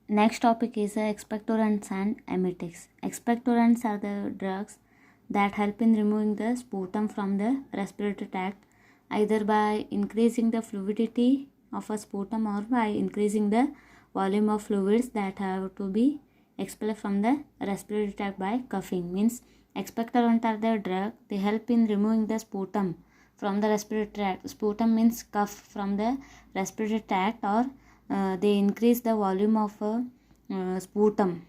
Next topic is expectorants and emetics. Expectorants are the drugs that help in removing the sputum from the respiratory tract, either by increasing the fluidity of a sputum or by increasing the volume of fluids that have to be expelled from the respiratory tract by coughing. Means expectorant are the drug, they help in removing the sputum from the respiratory tract. Sputum means cough from the respiratory tract, or they increase the volume of sputum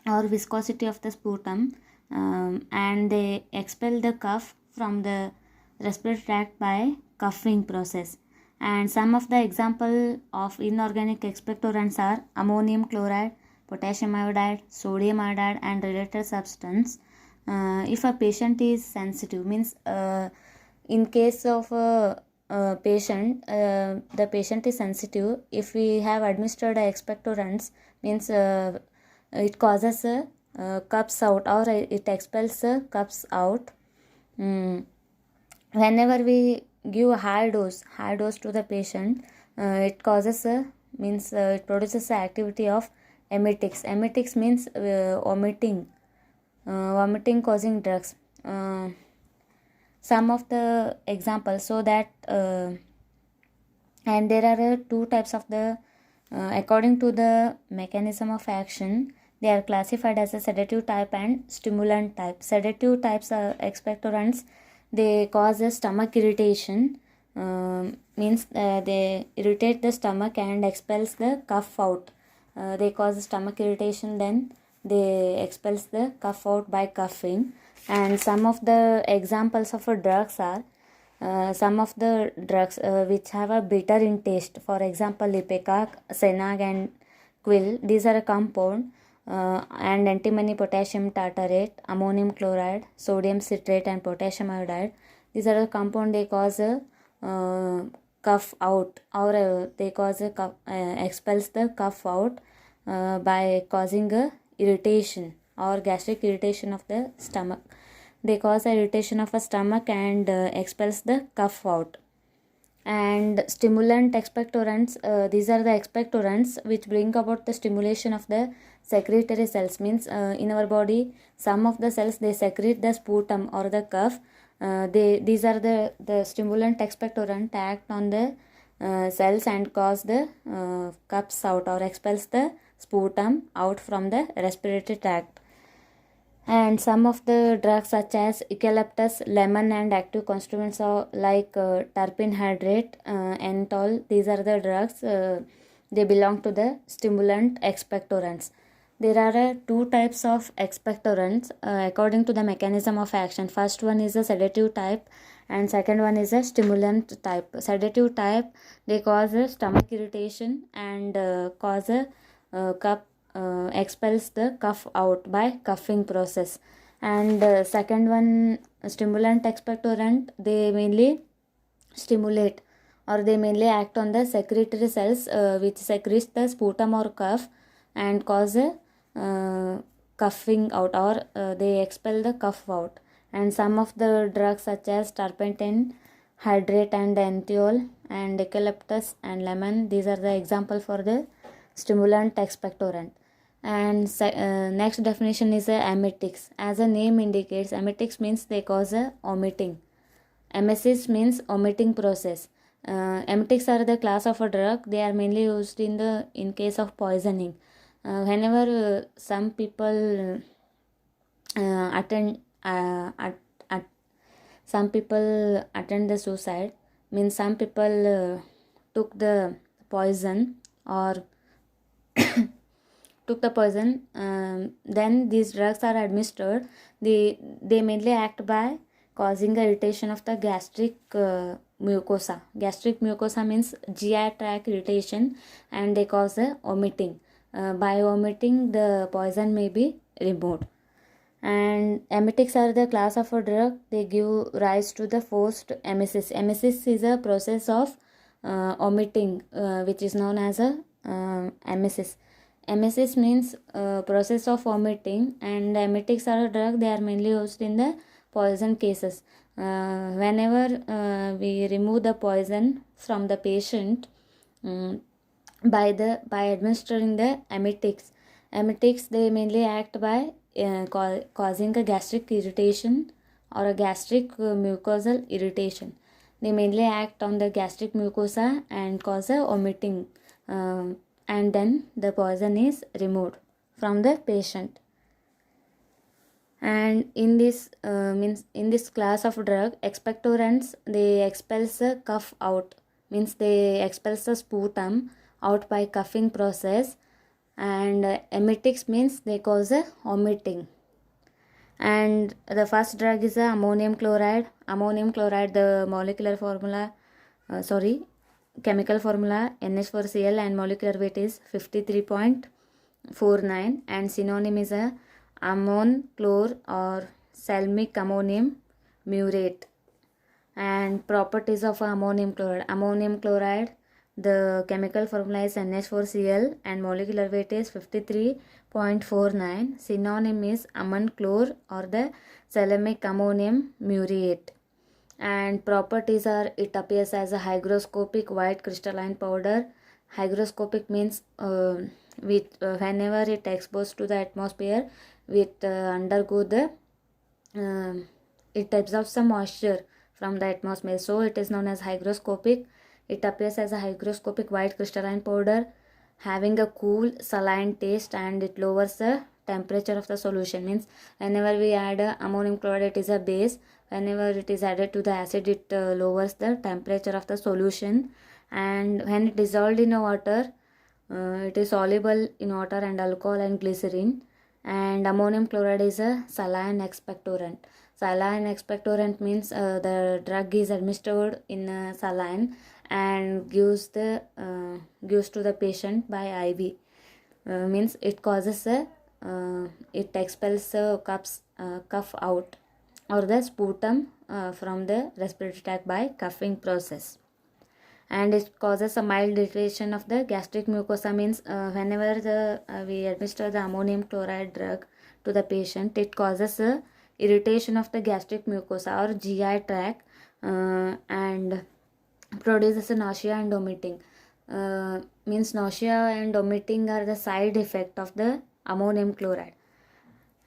or viscosity of the sputum, and they expel the cough from the respiratory tract by coughing process. And some of the example of inorganic expectorants are ammonium chloride, potassium iodide, sodium iodide, and related substance. If a patient is sensitive, means in case of a patient, the patient is sensitive, if we have administered expectorants, means it causes cups out, or it expels cups out. Whenever we give a high dose to the patient, it causes means it produces the activity of emetics. Emetics means vomiting causing drugs. Some of the examples, so that and there are two types of the according to the mechanism of action, they are classified as a sedative type and stimulant type. Sedative types are expectorants, they cause a stomach irritation, means they irritate the stomach and expels the cough out. They cause stomach irritation, then they expels the cough out by coughing. And some of the examples of drugs are some of the drugs which have a bitter in taste. For example, Ipecac, Senag, and Quil. These are a compound. And antimony potassium tartarate, ammonium chloride, sodium citrate, and potassium iodide. These are a compound, they cause a cough out, or they cause a cough, expels the cough out by causing a irritation or gastric irritation of the stomach. They cause irritation of a stomach and expels the cough out. And stimulant expectorants, these are the expectorants which bring about the stimulation of the secretory cells. Means in our body, some of the cells, they secrete the sputum or the cough. These are the stimulant expectorant act on the cells and cause the cups out, or expels the sputum out from the respiratory tract. And some of the drugs such as eucalyptus, lemon, and active constituents are like terpene hydrate, enthol. These are the drugs, they belong to the stimulant expectorants. There are two types of expectorants according to the mechanism of action. First one is a sedative type, and second one is a stimulant type. Sedative type, they cause a stomach irritation and cause a expels the cough out by coughing process. And second one, stimulant expectorant, they mainly stimulate, or they mainly act on the secretory cells which secretes the sputum or cough and cause a coughing out, or they expel the cough out. And some of the drugs such as terpentine hydrate and enthol and eucalyptus and lemon, these are the example for the stimulant expectorant. And next definition is emetics. As the name indicates, emetics means they cause a vomiting. Emesis means vomiting process. Emetics are the class of a drug. They are mainly used in case of poisoning. Whenever some people some people attend the suicide, means some people took the poison or took the poison, then these drugs are administered. They mainly act by causing the irritation of the gastric mucosa. Gastric mucosa means GI tract irritation, and they cause a vomiting. By vomiting, the poison may be removed. And emetics are the class of a drug. They give rise to the forced emesis. Emesis is a process of vomiting, which is known as a emesis. Emesis means process of vomiting, and emetics are a drug. They are mainly used in the poison cases. Whenever we remove the poison from the patient, by administering the emetics. Emetics, they mainly act by causing a gastric irritation or a gastric mucosal irritation. They mainly act on the gastric mucosa and cause a vomiting, and then the poison is removed from the patient. And in this means in this class of drug, expectorants, they expels the cough out, means they expels the sputum out by coughing process, and emetics means they cause a vomiting. And the first drug is ammonium chloride. Ammonium chloride, the molecular formula, chemical formula NH4Cl, and molecular weight is 53.49, and synonym is a ammon chlor or salmic ammonium murate. And properties of ammonium chloride. Ammonium chloride, the chemical formula is NH4Cl and molecular weight is 53.49. Synonym is ammon chlor or the salmic ammonium murate. And properties are, it appears as a hygroscopic white crystalline powder. Hygroscopic means whenever it exposed to the atmosphere, it undergo the it absorbs some moisture from the atmosphere, so it is known as hygroscopic. It appears as a hygroscopic white crystalline powder having a cool saline taste, and it lowers the temperature of the solution. Means whenever we add ammonium chloride, it is a base. Whenever it is added to the acid, it lowers the temperature of the solution. And when it dissolved in a water, it is soluble in water and alcohol and glycerin. And ammonium chloride is a saline expectorant. Saline expectorant means the drug is administered in saline and gives to the patient by IV. Means it causes it expels cough out or the sputum from the respiratory tract by coughing process. And it causes a mild irritation of the gastric mucosa. Means whenever we administer the ammonium chloride drug to the patient, it causes a irritation of the gastric mucosa or GI tract, and produces a nausea and vomiting. Means nausea and vomiting are the side effect of the ammonium chloride.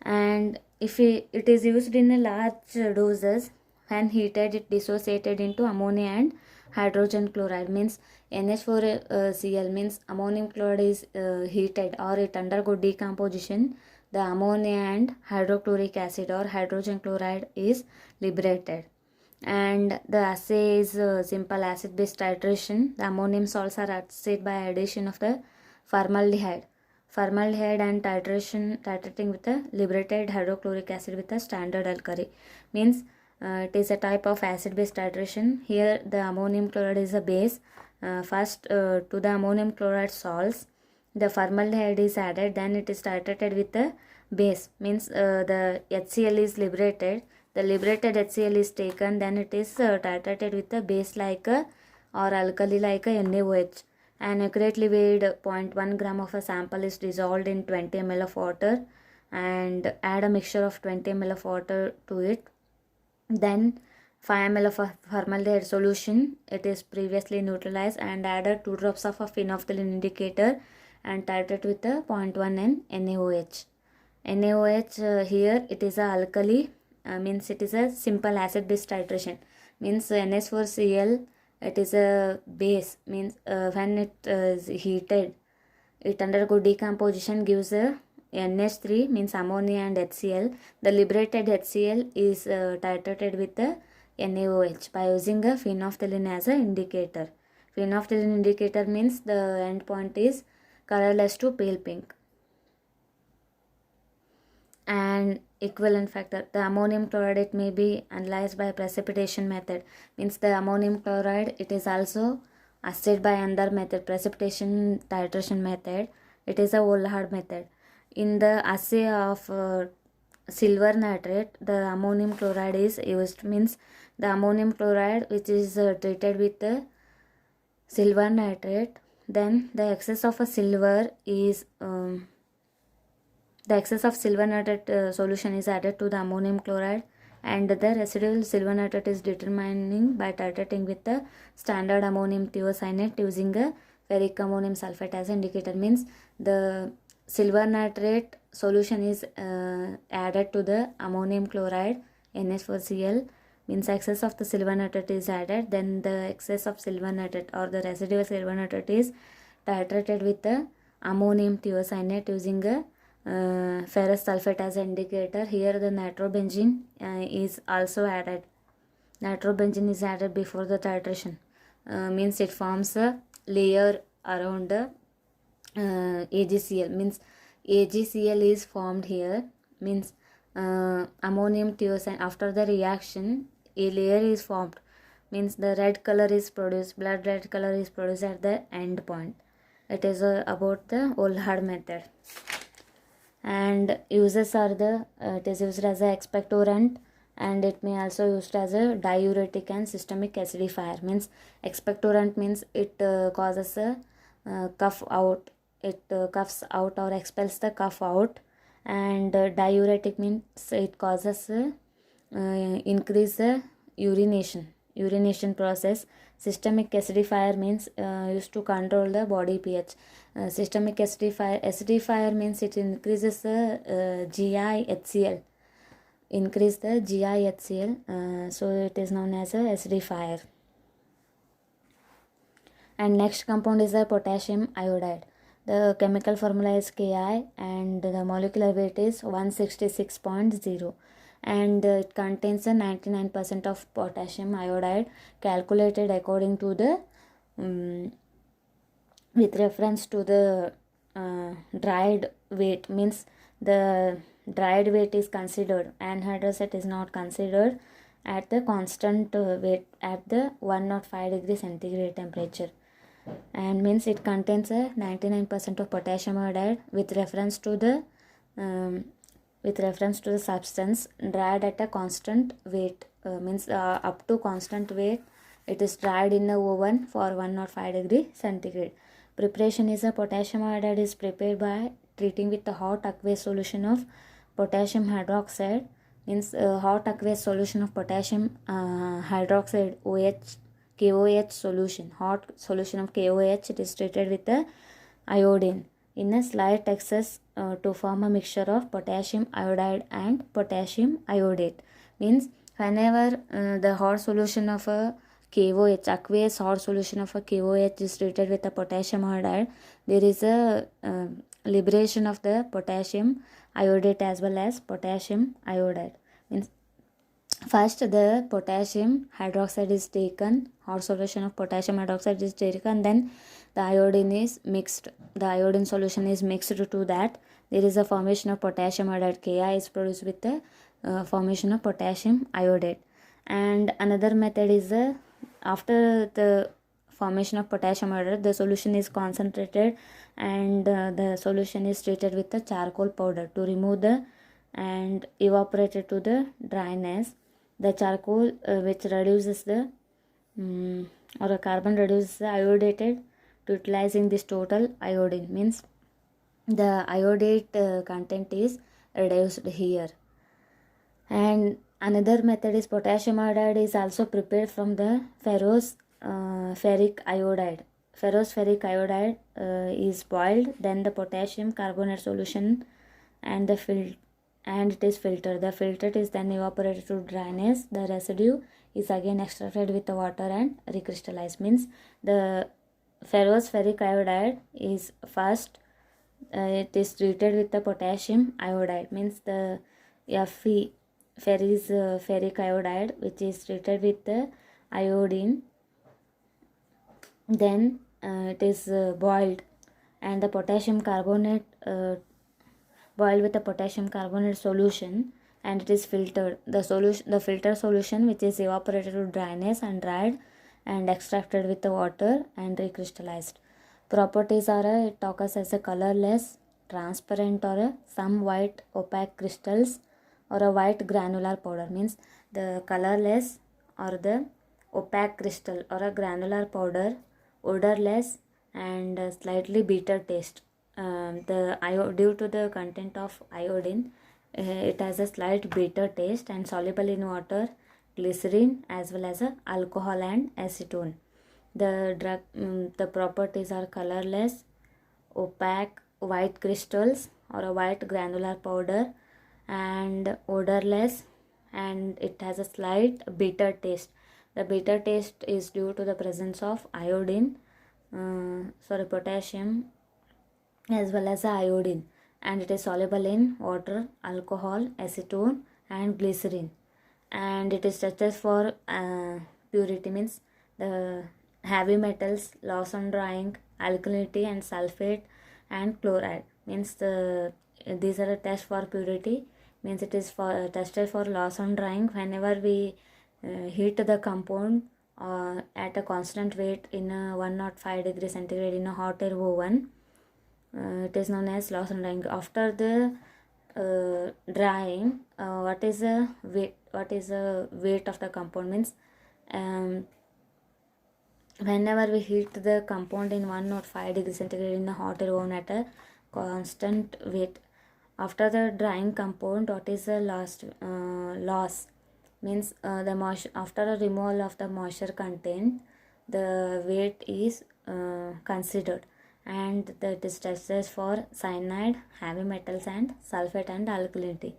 And if it is used in a large doses, when heated, it dissociated into ammonia and hydrogen chloride. Means NH4Cl, means ammonium chloride is heated or it undergo decomposition, the ammonia and hydrochloric acid or hydrogen chloride is liberated. And the assay is simple acid based titration. The ammonium salts are assayed by addition of the formaldehyde and titrating with the liberated hydrochloric acid with a standard alkali. Means it is a type of acid based titration. Here the ammonium chloride is a base. First to the ammonium chloride salts, the formaldehyde is added, then it is titrated with the base. Means the HCl is liberated, the liberated HCl is taken, then it is titrated with the base like or alkali like NaOH. An accurately weighed 0.1 gram of a sample is dissolved in 20 ml of water, and add a mixture of 20 ml of water to it. Then 5 ml of a formaldehyde solution, it is previously neutralized, and added 2 drops of a phenolphthalein indicator and titrate with a 0.1 NaOH. NaOH here it is a alkali, means it is a simple acid based titration. Means NH4Cl, it is a base. Means when it is heated, it undergo decomposition, gives a NH3, means ammonia and HCl. The liberated HCl is titrated with the NaOH by using a phenolphthalein as an indicator. Phenolphthalein indicator means the end point is colorless to pale pink. And equivalent factor, the ammonium chloride, it may be analyzed by precipitation method. Means the ammonium chloride, it is also assayed by another method, precipitation titration method. It is a Wohlhard method. In the assay of silver nitrate, the ammonium chloride is used. Means the ammonium chloride which is treated with the silver nitrate, then the excess of a silver is the excess of silver nitrate solution is added to the ammonium chloride, and the residual silver nitrate is determining by titrating with the standard ammonium thiocyanate using a ferric ammonium sulfate as indicator, means the silver nitrate solution is added to the ammonium chloride NH4Cl, means excess of the silver nitrate is added, then the excess of silver nitrate or the residual silver nitrate is titrated with the ammonium thiocyanate using a ferrous sulfate as indicator. Here the nitrobenzene is also added. Nitrobenzene is added before the titration, means it forms a layer around the AgCl, means AgCl is formed here, means ammonium thiocyanate. After the reaction, a layer is formed, means the red color is produced, blood red color is produced at the end point. It is about the Olhard method. And uses are the it is used as a expectorant, and it may also used as a diuretic and systemic acidifier. Means expectorant means it causes a cough out, it coughs out or expels the cough out, and diuretic means it causes increase urination process. Systemic acidifier means used to control the body pH. Systemic acidifier means it increases the GI-HCl, increase the GI-HCl, so it is known as a acidifier. And next compound is the potassium iodide. The chemical formula is Ki and the molecular weight is 166.0, and it contains a 99% of potassium iodide calculated according to the with reference to the dried weight, means the dried weight is considered, anhydrous is not considered at the constant weight at the 105 degree centigrade temperature, and means it contains a 99% of potassium iodide with reference to the substance dried at a constant weight, means up to constant weight it is dried in the oven for 105 degree centigrade. Preparation is a potassium iodide is prepared by treating with the hot aqueous solution of potassium hydroxide, means hot aqueous solution of potassium hydroxide KOH solution, hot solution of KOH, it is treated with the iodine in a slight excess to form a mixture of potassium iodide and potassium iodate. Means whenever the hot solution of a KOH, aqueous hot solution of a KOH is treated with a potassium iodide, there is a liberation of the potassium iodate as well as potassium iodide. Means first the potassium hydroxide is taken, hot solution of potassium hydroxide is taken, then the iodine is mixed, the iodine solution is mixed to that, there is a formation of potassium iodide, Ki is produced with the formation of potassium iodate. And another method is after the formation of potassium iodide, the solution is concentrated and the solution is treated with the charcoal powder to remove the and evaporated to the dryness. The charcoal which reduces the or a carbon reduces the iodated to utilizing this total iodine, means the iodate content is reduced here. And another method is potassium iodide is also prepared from the ferrous ferric iodide. Ferrous ferric iodide is boiled, then the potassium carbonate solution and it is filtered. The filtrate is then evaporated to dryness. The residue is again extracted with the water and recrystallized. Means the ferrous ferric iodide is first it is treated with the potassium iodide, means the Fe ferric iodide which is treated with the iodine, then it is boiled, and the potassium carbonate boiled with the potassium carbonate solution, and it is filtered. The filter solution which is evaporated to dryness and dried and extracted with the water and recrystallized. Properties are it occurs as a colorless, transparent, or some white opaque crystals or a white granular powder. Means the colorless or the opaque crystal or a granular powder, odorless and slightly bitter taste. Due to the content of iodine, it has a slight bitter taste and soluble in water, glycerin as well as alcohol and acetone. The properties are colorless, opaque white crystals or a white granular powder, and odorless, and it has a slight bitter taste. The bitter taste is due to the presence of potassium as well as iodine, and it is soluble in water, alcohol, acetone, and glycerin. And it is tested for purity, means the heavy metals, loss on drying, alkalinity, and sulfate, and chloride. Means these are a test for purity. Means it is for tested for loss on drying whenever we heat the compound at a constant weight in a 105 degrees centigrade in a hot air oven. It is known as loss on drying. After the drying, what is the weight? What is the weight of the compound? Means whenever we heat the compound in 105 degrees centigrade in a hot air oven at a constant weight, after the drying compound, what is the loss? Means the moisture, after a removal of the moisture content, the weight is considered, and that is tested for cyanide, heavy metals, and sulfate and alkalinity.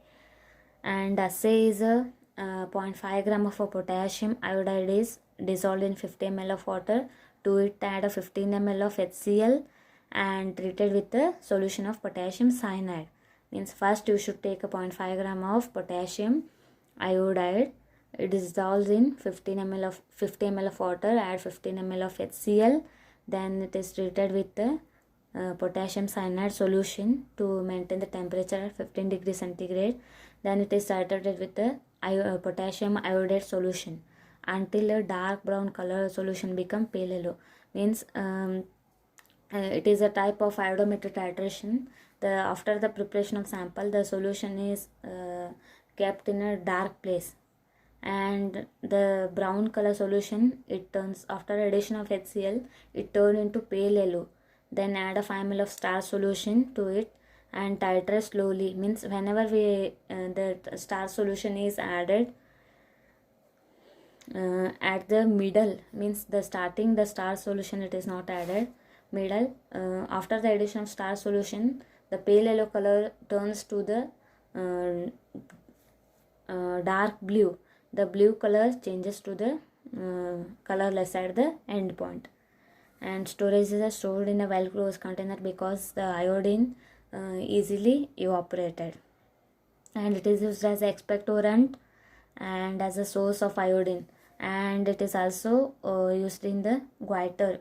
And assay is a 0.5 gram of a potassium iodide is dissolved in 50 ml of water. To it add a 15 ml of HCl and treated with a solution of potassium cyanide. Means first you should take a 0.5 gram of potassium iodide. It dissolves in 50 ml of water. Add 15 ml of HCl. Then it is treated with the potassium cyanide solution to maintain the temperature at 15 degrees centigrade. Then it is saturated with the potassium iodide solution until a dark brown color solution become pale yellow. Means it is a type of iodometric titration. After the preparation of sample, the solution is kept in a dark place, and the brown color solution, it turns, after addition of HCl, it turns into pale yellow. Then add a 5 ml of star solution to it and titrate slowly. Means whenever we the star solution is added at the middle, means the starting the star solution, it is not added middle. After the addition of star solution, the pale yellow color turns to the dark blue. The blue color changes to the colorless at the end point. And storage is stored in a well closed container because the iodine easily evaporated, and it is used as an expectorant and as a source of iodine, and it is also used in the goiter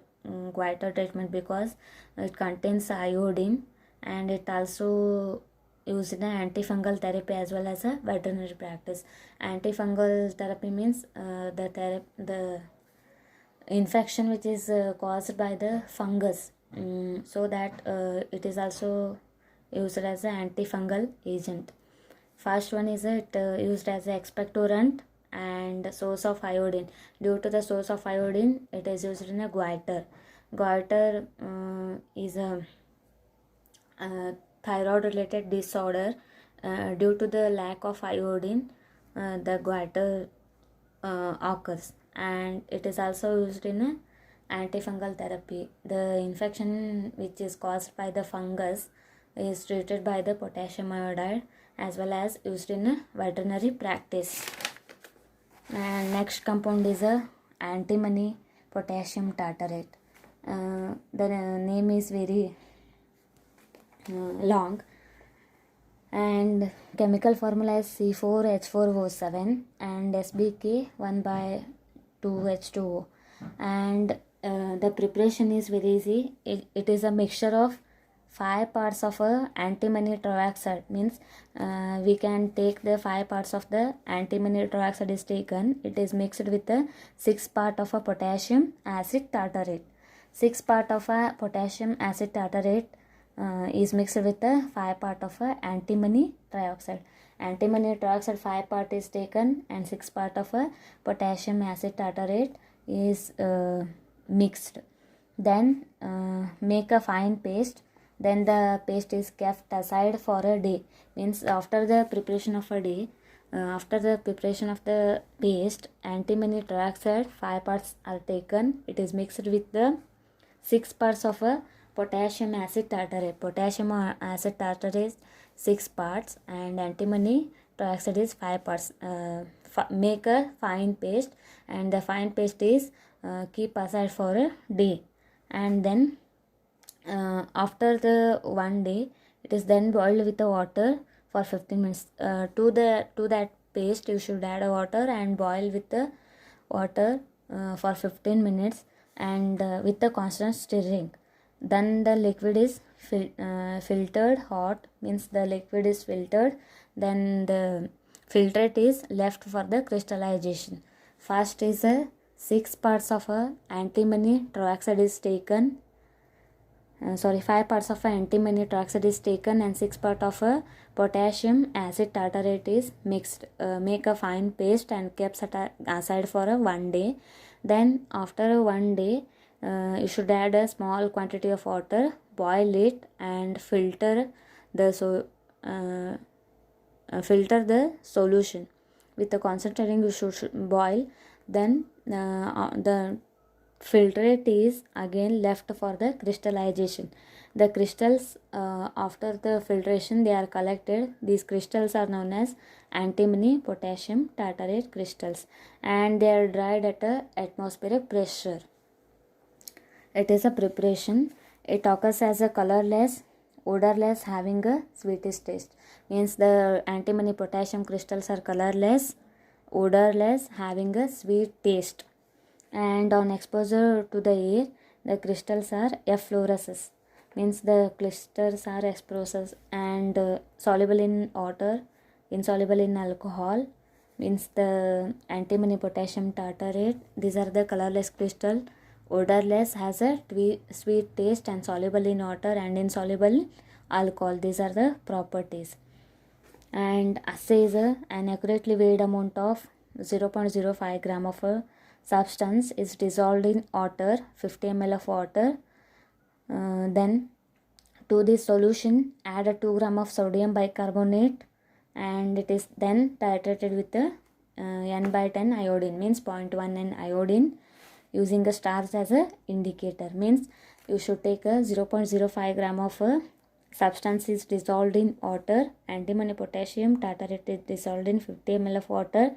treatment because it contains iodine, and it also used in antifungal therapy as well as a veterinary practice. Antifungal therapy means the infection which is caused by the fungus, so that it is also used as an antifungal agent. First one is it used as an expectorant and source of iodine. Due to the source of iodine, it is used in a goiter. Goiter is a thyroid related disorder. Due to the lack of iodine, the goiter occurs, and it is also used in a antifungal therapy. The infection which is caused by the fungus is treated by the potassium iodide as well as used in a veterinary practice. And next compound is a antimony potassium tartarate. The name is very long, and chemical formula is C4H4O7 and SBK 1/2H2O. And the preparation is very easy. It is a mixture of 5 parts of a antimony trioxide. Means we can take the 5 parts of the antimony trioxide is taken. It is mixed with the 6 part of a potassium acid tartarate. 6 part of a potassium acid tartarate is mixed with the 5 part of a antimony trioxide. Antimony trioxide 5 part is taken and 6 part of a potassium acid tartarate is mixed. Then make a fine paste. Then the paste is kept aside for a day. Means after the preparation of a day, After the preparation of the paste, antimony trioxide 5 parts are taken. It is mixed with the 6 parts of a potassium acid tartrate. Potassium acid tartrate is 6 parts and antimony trioxide is 5 parts. Make a fine paste, and the fine paste is keep aside for a day, and then after the 1 day it is then boiled with the water for 15 minutes. To that paste you should add a water and boil with the water for 15 minutes, and with the constant stirring. Then the liquid is filtered. Hot means the liquid is filtered. Then the filtrate is left for the crystallization. First is 6 parts of antimony trioxide is taken. 5 parts of antimony trioxide is taken and 6 part of potassium acid tartrate is mixed. Make a fine paste and kept aside for 1 day. Then after 1 day, you should add a small quantity of water, boil it and filter the solution. With the concentrating you should boil. Then the filtrate is again left for the crystallization. The crystals after the filtration they are collected. These crystals are known as antimony potassium tartrate crystals, and they are dried at atmospheric pressure. It is a preparation. It occurs as a colorless, odorless, having a sweetish taste. Means the antimony potassium crystals are colorless, odorless, having a sweet taste. And on exposure to the air, the crystals are efflorescens. Means the crystals are efflorescens and soluble in water, insoluble in alcohol. Means the antimony potassium tartrate. These are the colorless crystal, odorless, has a sweet taste, and soluble in water and insoluble in alcohol. These are the properties. And assay is an accurately weighed amount of 0.05 gram of a substance is dissolved in water, 50 ml of water. Then to this solution add a 2 gram of sodium bicarbonate, and it is then titrated with the N/10 iodine, means 0.1 N iodine, using the stars as a indicator. Means you should take a 0.05 gram of substance is dissolved in water. Antimony potassium tartrate is dissolved in 50 ml of water.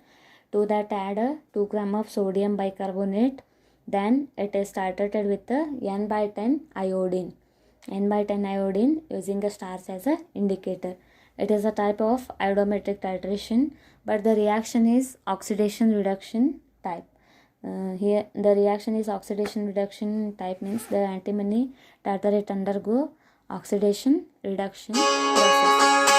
To that add a 2 gram of sodium bicarbonate. Then it is titrated with the N/10 iodine. N/10 iodine, using the stars as a indicator. It is a type of iodometric titration, but the reaction is oxidation reduction type. Here the reaction is oxidation reduction type, means the antimony tartrate undergo oxidation reduction process.